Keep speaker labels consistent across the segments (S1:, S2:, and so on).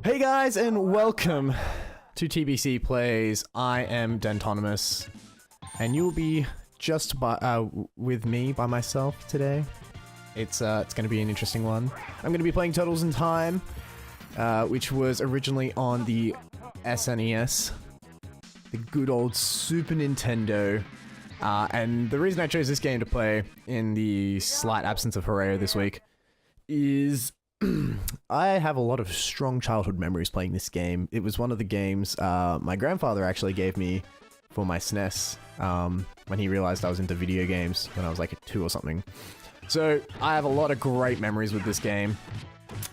S1: Hey guys, and welcome to TBC Plays. I am Dentonymous, and you'll be just with me by myself today. It's going to be an interesting one. I'm going to be playing Turtles in Time, which was originally on the SNES, the good old Super Nintendo. And the reason I chose this game to play in the slight absence of Hooray this week is I have a lot of strong childhood memories playing this game. It was one of the games my grandfather actually gave me for my SNES when he realized I was into video games when I was like 2 or something. So I have a lot of great memories with this game.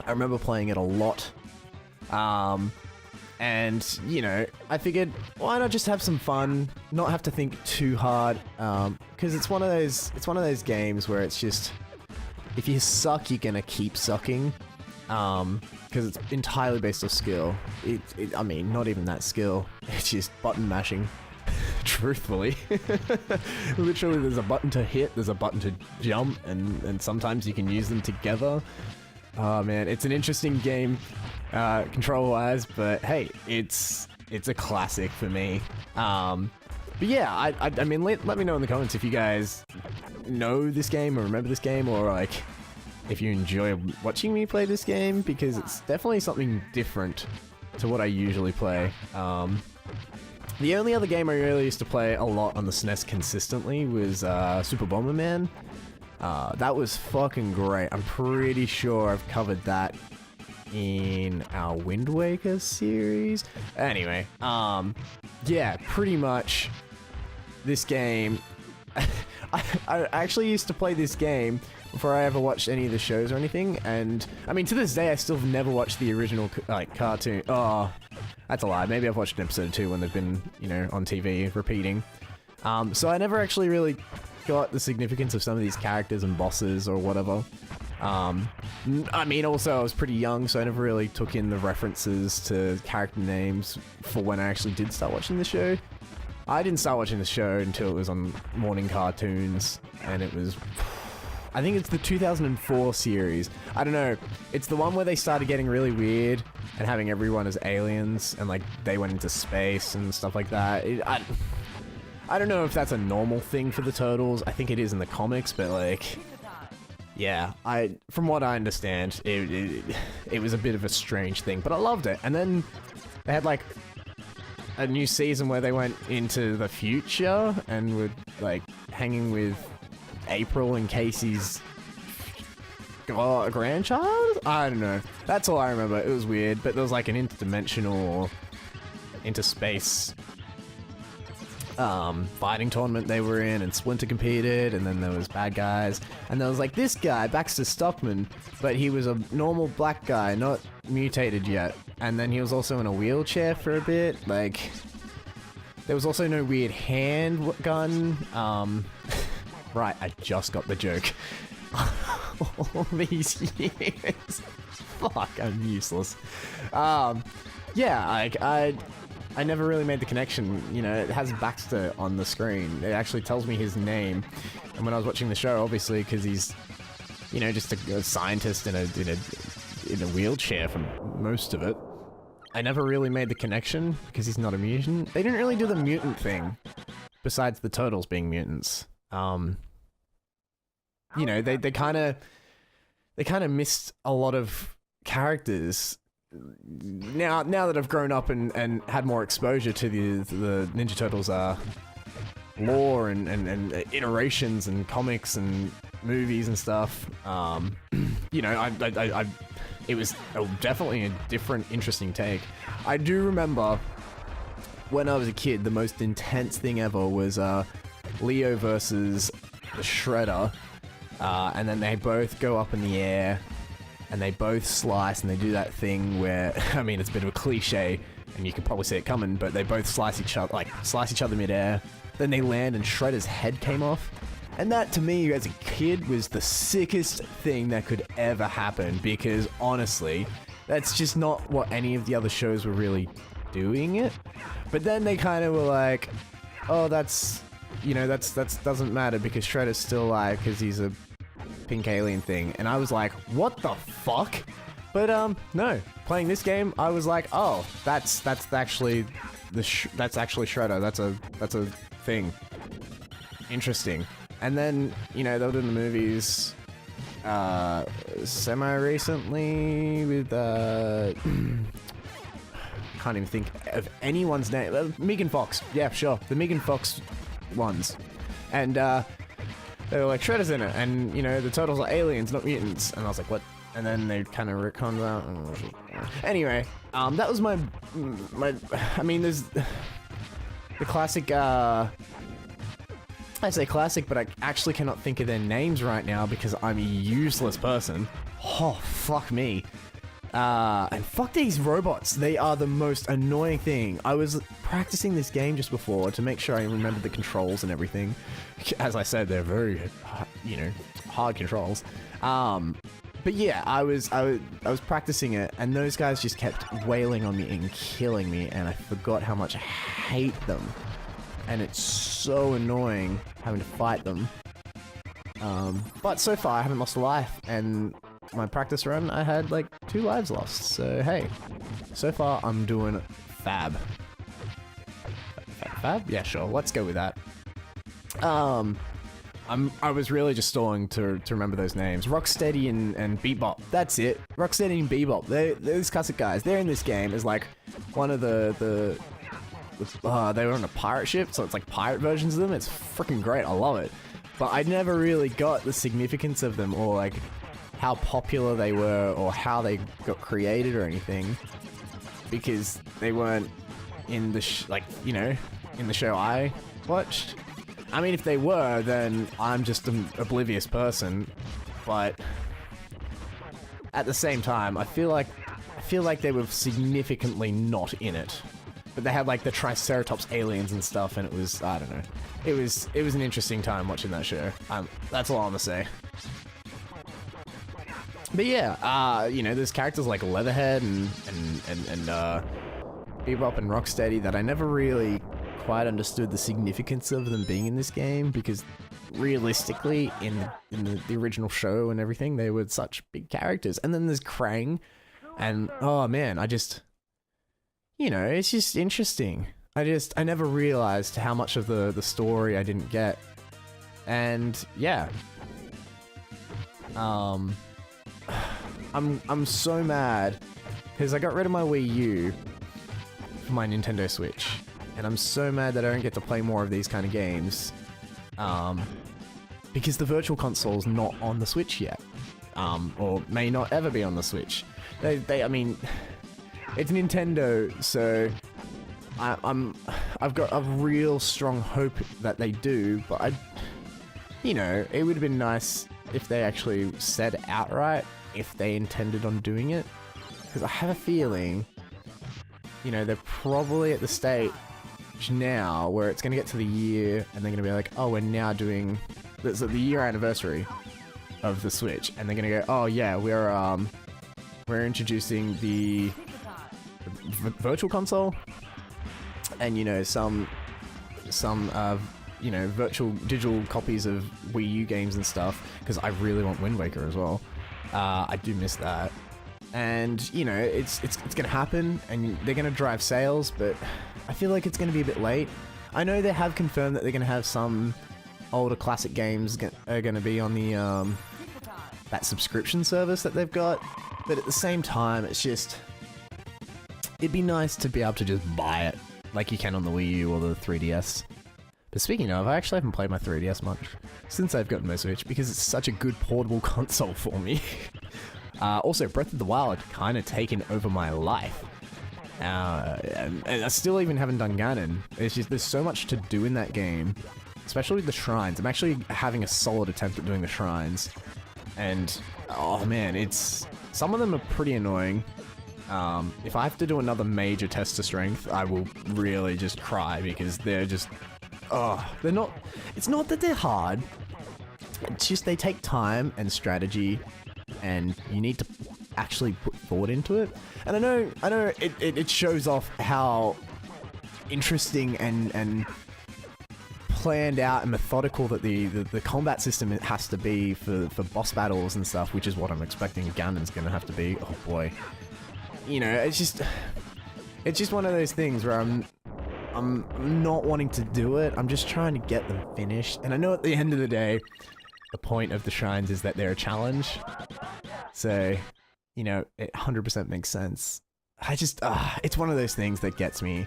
S1: I remember playing it a lot. And, you know, I figured, why not just have some fun, not have to think too hard, because it's one of those games where it's just, if you suck, you're gonna keep sucking, because it's entirely based on skill. I mean, not even that skill, it's just button mashing, truthfully. Literally, there's a button to hit, there's a button to jump, and sometimes you can use them together. Oh man, it's an interesting game, control-wise, but hey, it's a classic for me. But yeah, I mean, let me know in the comments if you guys know this game or remember this game, or like if you enjoy watching me play this game, because it's definitely something different to what I usually play. The only other game I really used to play a lot on the SNES consistently was Super Bomberman. That was fucking great. I'm pretty sure I've covered that in our Wind Waker series. Anyway, yeah, pretty much this game. I actually used to play this game before I ever watched any of the shows or anything, and I mean, to this day, I still have never watched the original like cartoon. Oh, that's a lie. Maybe I've watched an episode or 2 when they've been, you know, on TV repeating. So I never actually really got the significance of some of these characters and bosses or whatever. I mean, also I was pretty young, so I never really took in the references to character names for when I actually did start watching the show. I didn't start watching the show until it was on morning cartoons, and it was, I think it's the 2004 series. I don't know, it's the one where they started getting really weird and having everyone as aliens, and like they went into space and stuff like that. I don't know if that's a normal thing for the Turtles. I think it is in the comics, but like, yeah, from what I understand, it was a bit of a strange thing, but I loved it. And then they had like a new season where they went into the future and were like hanging with April and Casey's grandchild? I don't know. That's all I remember. It was weird, but there was like an interdimensional or interspace fighting tournament they were in, and Splinter competed, and then there was bad guys, and there was like this guy, Baxter Stockman, but he was a normal black guy, not mutated yet, and then he was also in a wheelchair for a bit. Like, there was also no weird hand gun. Right, I just got the joke. All these years. Fuck, I'm useless. Yeah, like, I never really made the connection. You know, it has Baxter on the screen. It actually tells me his name. And when I was watching the show, obviously, because he's, you know, just a scientist in a wheelchair for most of it, I never really made the connection because he's not a mutant. They didn't really do the mutant thing, besides the Turtles being mutants. You know, they kind of missed a lot of characters. Now that I've grown up and had more exposure to the Ninja Turtles lore and iterations and comics and movies and stuff, you know, it was definitely a different, interesting take. I do remember when I was a kid, the most intense thing ever was Leo versus the Shredder, and then they both go up in the air, and they both slice, and they do that thing where, I mean, it's a bit of a cliche, and you can probably see it coming, but they both slice each other midair, then they land and Shredder's head came off. And that, to me, as a kid, was the sickest thing that could ever happen, because honestly, that's just not what any of the other shows were really doing it. But then they kind of were like, oh, that's, you know, that's doesn't matter because Shredder's still alive because he's a pink alien thing. And I was like, what the fuck? But no, playing this game, I was like, oh, that's actually that's actually Shredder. That's a thing. Interesting. And then, you know, they were doing the movies semi-recently with can't even think of anyone's name. Megan Fox. Yeah, sure. The Megan Fox ones. And they were like, Shredder's in it. And, you know, the Turtles are aliens, not mutants. And I was like, what? And then they kind of retconned that. Anyway, that was my... I mean, there's the classic... I say classic, but I actually cannot think of their names right now because I'm a useless person. Oh, fuck me. And fuck these robots. They are the most annoying thing. I was practicing this game just before to make sure I remembered the controls and everything. As I said, they're very, you know, hard controls. But yeah, I was practicing it, and those guys just kept wailing on me and killing me, and I forgot how much I hate them. And it's so annoying having to fight them. But so far, I haven't lost a life, and my practice run, I had like 2 lives lost. So hey, so far I'm doing fab. Fab? Yeah, sure. Let's go with that. I was really just stalling to remember those names. Rocksteady and Bebop. That's it. Rocksteady and Bebop. They're these classic guys. They're in this game as like one of they were on a pirate ship, so it's like pirate versions of them. It's freaking great. I love it. But I never really got the significance of them or like how popular they were or how they got created or anything, because they weren't in the in the show I watched. I mean, if they were, then I'm just an oblivious person. But at the same time, I feel like they were significantly not in it. But they had like the Triceratops aliens and stuff, and it was, I don't know. It was an interesting time watching that show. That's all I'm gonna say. But yeah, you know, there's characters like Leatherhead and Bebop and Rocksteady that I never really quite understood the significance of them being in this game, because realistically, in the original show and everything, they were such big characters. And then there's Krang, and oh man, you know, it's just interesting. I never realized how much of the story I didn't get. And yeah. I'm so mad because I got rid of my Wii U for my Nintendo Switch. And I'm so mad that I don't get to play more of these kind of games. Because the Virtual Console's not on the Switch yet. Or may not ever be on the Switch. I mean, it's Nintendo, so I've got a real strong hope that they do, but you know, it would have been nice if they actually said outright if they intended on doing it. Because I have a feeling, you know, they're probably at the stage now where it's going to get to the year and they're going to be like, oh, we're now doing the year anniversary of the Switch, and they're going to go, oh yeah, we're introducing the Virtual Console, and you know, some you know, virtual digital copies of Wii U games and stuff, because I really want Wind Waker as well. I do miss that. And you know, it's gonna happen, and they're gonna drive sales, but I feel like it's gonna be a bit late. I know they have confirmed that they're gonna have some older classic games are gonna be on the that subscription service that they've got, but at the same time, it's just, it'd be nice to be able to just buy it like you can on the Wii U or the 3DS. But speaking of, I actually haven't played my 3DS much since I've gotten my Switch, because it's such a good portable console for me. Also, Breath of the Wild kind of taken over my life. And I still even haven't done Ganon. It's just, there's so much to do in that game, especially with the shrines. I'm actually having a solid attempt at doing the shrines. And, oh man, some of them are pretty annoying. If I have to do another major test of strength, I will really just cry, because they're just, it's not that they're hard, it's just they take time and strategy, and you need to actually put thought into it. And I know it shows off how interesting and planned out and methodical that the combat system has to be for boss battles and stuff, which is what I'm expecting Ganon's gonna have to be. Oh boy. You know, it's just one of those things where I'm not wanting to do it. I'm just trying to get them finished. And I know at the end of the day, the point of the shrines is that they're a challenge. So, you know, it 100% makes sense. I just, it's one of those things that gets me.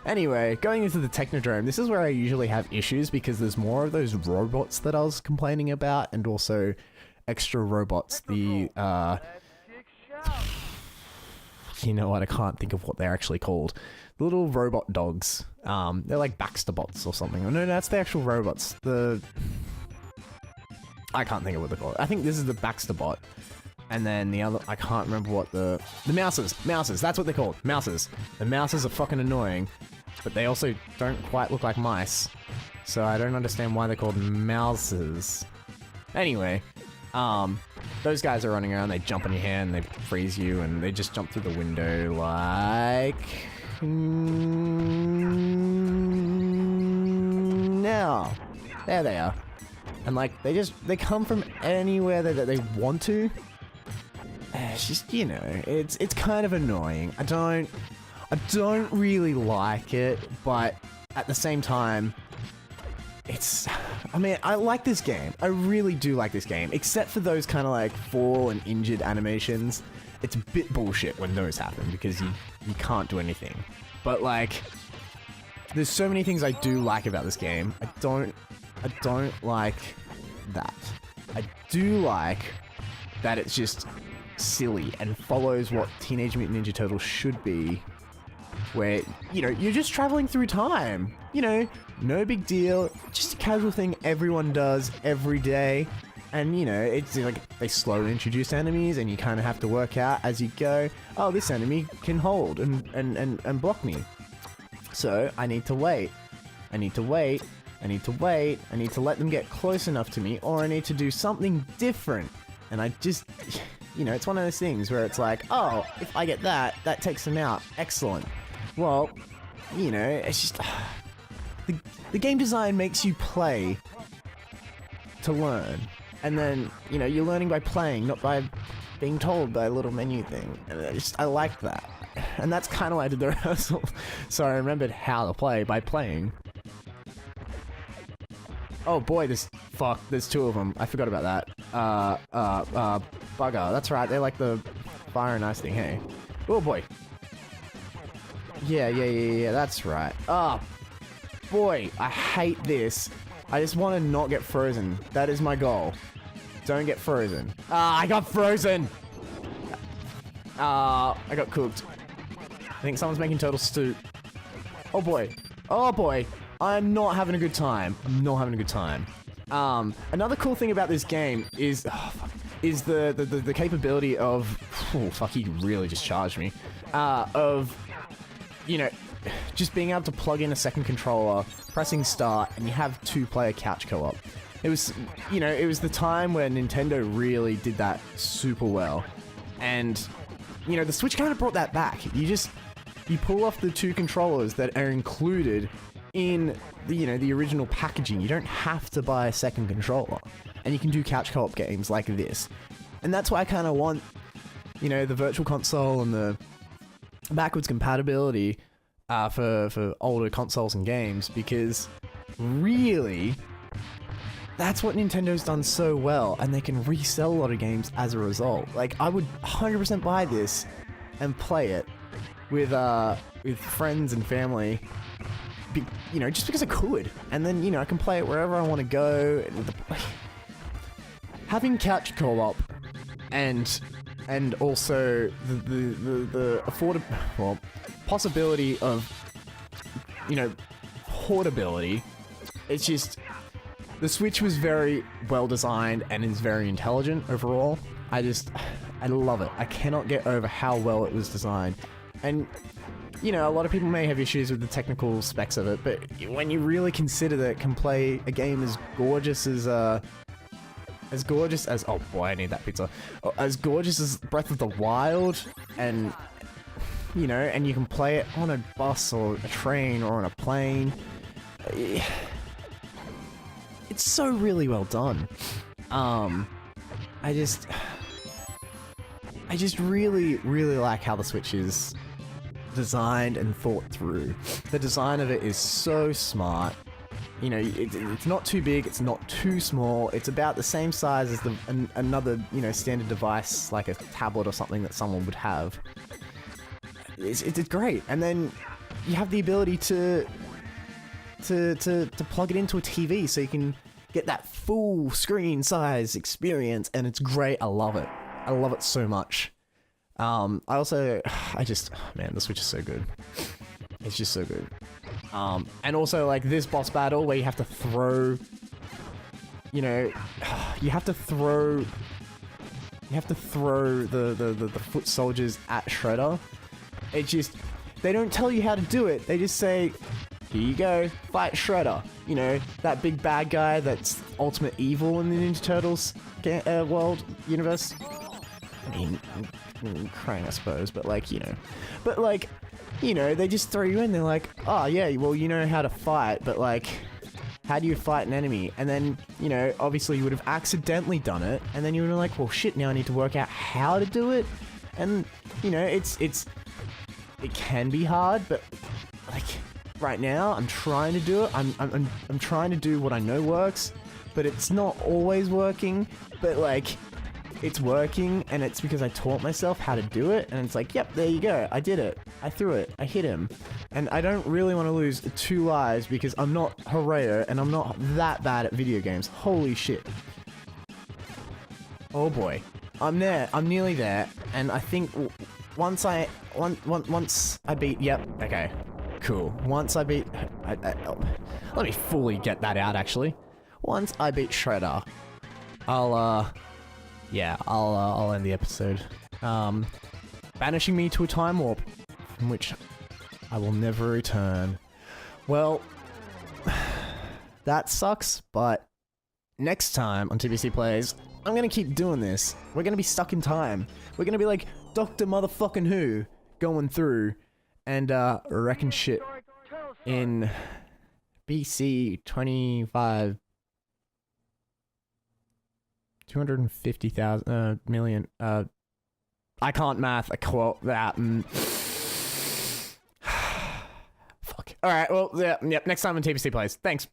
S1: Anyway, going into the Technodrome, this is where I usually have issues because there's more of those robots that I was complaining about, and also extra robots. The, you know what, I can't think of what they're actually called. The little robot dogs. They're like Baxter bots or something. Oh, no, that's the actual robots. I can't think of what they're called. I think this is the Baxter bot. And then the other, I can't remember what the mouses, that's what they're called, mouses. The mouses are fucking annoying, but they also don't quite look like mice. So I don't understand why they're called mouses. Anyway, those guys are running around, they jump on your hand, they freeze you, and they just jump through the window like... now. There they are. And like, they come from anywhere that they want to. It's just, you know, it's kind of annoying. I don't really like it, but at the same time, I mean, I like this game. I really do like this game, except for those kind of like fall and injured animations. It's a bit bullshit when those happen because you can't do anything. But like, there's so many things I do like about this game. I don't like that. I do like that it's just silly and follows what Teenage Mutant Ninja Turtles should be, where, you know, you're just traveling through time. You know, no big deal, just a casual thing everyone does every day. And, you know, it's like they slowly introduce enemies and you kind of have to work out as you go, oh, this enemy can hold and block me. So I need to wait. I need to wait. I need to wait. I need to let them get close enough to me, or I need to do something different. And I just, you know, it's one of those things where it's like, oh, if I get that, that takes them out. Excellent. Well, you know, it's just... The game design makes you play to learn. And then, you know, you're learning by playing, not by being told by a little menu thing. And I like that. And that's kind of why I did the rehearsal. So I remembered how to play by playing. Oh boy, there's two of them. I forgot about that. Bugger. That's right, they're like the fire and ice thing, hey. Oh boy. Yeah, that's right. Oh, boy, I hate this. I just want to not get frozen. That is my goal. Don't get frozen. Ah, I got frozen! I got cooked. I think someone's making turtle stew. Oh boy. Oh boy. I'm not having a good time. I'm not having a good time. Another cool thing about this game is the capability of... Oh, fuck, he really just charged me. Of, you know, just being able to plug in a second controller, pressing start, and you have two-player couch co-op. It was, you know, it was the time when Nintendo really did that super well. And, you know, the Switch kind of brought that back. You pull off the two controllers that are included in the, you know, the original packaging. You don't have to buy a second controller. And you can do couch co-op games like this. And that's why I kind of want, you know, the Virtual Console and the backwards compatibility for older consoles and games, because really, that's what Nintendo's done so well, and they can resell a lot of games as a result. Like, I would 100% buy this and play it with friends and family, you know, just because I could. And then, you know, I can play it wherever I want to go. Having couch co-op and also the possibility of, you know, portability. It's just, the Switch was very well designed and is very intelligent overall. I love it. I cannot get over how well it was designed. And, you know, a lot of people may have issues with the technical specs of it, but when you really consider that it can play a game as gorgeous as, oh boy, I need that pizza. As gorgeous as Breath of the Wild, and, you know, and you can play it on a bus or a train or on a plane. it's so really well done. I just really, really like how the Switch is designed and thought through. The design of it is so smart. You know, it's not too big, it's not too small. It's about the same size as another, you know, standard device like a tablet or something that someone would have. It's great, and then you have the ability to plug it into a TV so you can get that full screen size experience, and it's great. I love it. I love it so much. Man, the Switch is so good. It's just so good. And also like this boss battle where you have to throw, you know, you have to throw the foot soldiers at Shredder. It just, they don't tell you how to do it. They just say, here you go, fight Shredder. You know, that big bad guy that's ultimate evil in the Ninja Turtles world, universe. I mean, Krang, I suppose, but like, you know. But like, you know, they just throw you in, they're like, oh yeah, well, you know how to fight, but like, how do you fight an enemy? And then, you know, obviously you would have accidentally done it, and then you would have like, well shit, now I need to work out how to do it. And, you know, it can be hard, but like, right now, I'm trying to do it. I'm trying to do what I know works, but it's not always working, but like, it's working, and it's because I taught myself how to do it, and it's like, yep, there you go, I did it, I threw it, I hit him, and I don't really want to lose 2 lives because I'm not Horeo, and I'm not that bad at video games. Holy shit. Oh boy. I'm there, I'm nearly there, and I think once I beat, yep, okay, cool. Once I beat, let me fully get that out actually. Once I beat Shredder, I'll end the episode. Banishing me to a time warp from which I will never return. Well, that sucks, but next time on TBC Plays, I'm gonna keep doing this. We're gonna be stuck in time. We're gonna be like Dr. Motherfucking Who going through and wrecking shit in BC 25 250,000 million. I can't math a quote that. Fuck. All right. Well, yeah. Next time on TBC Plays. Thanks.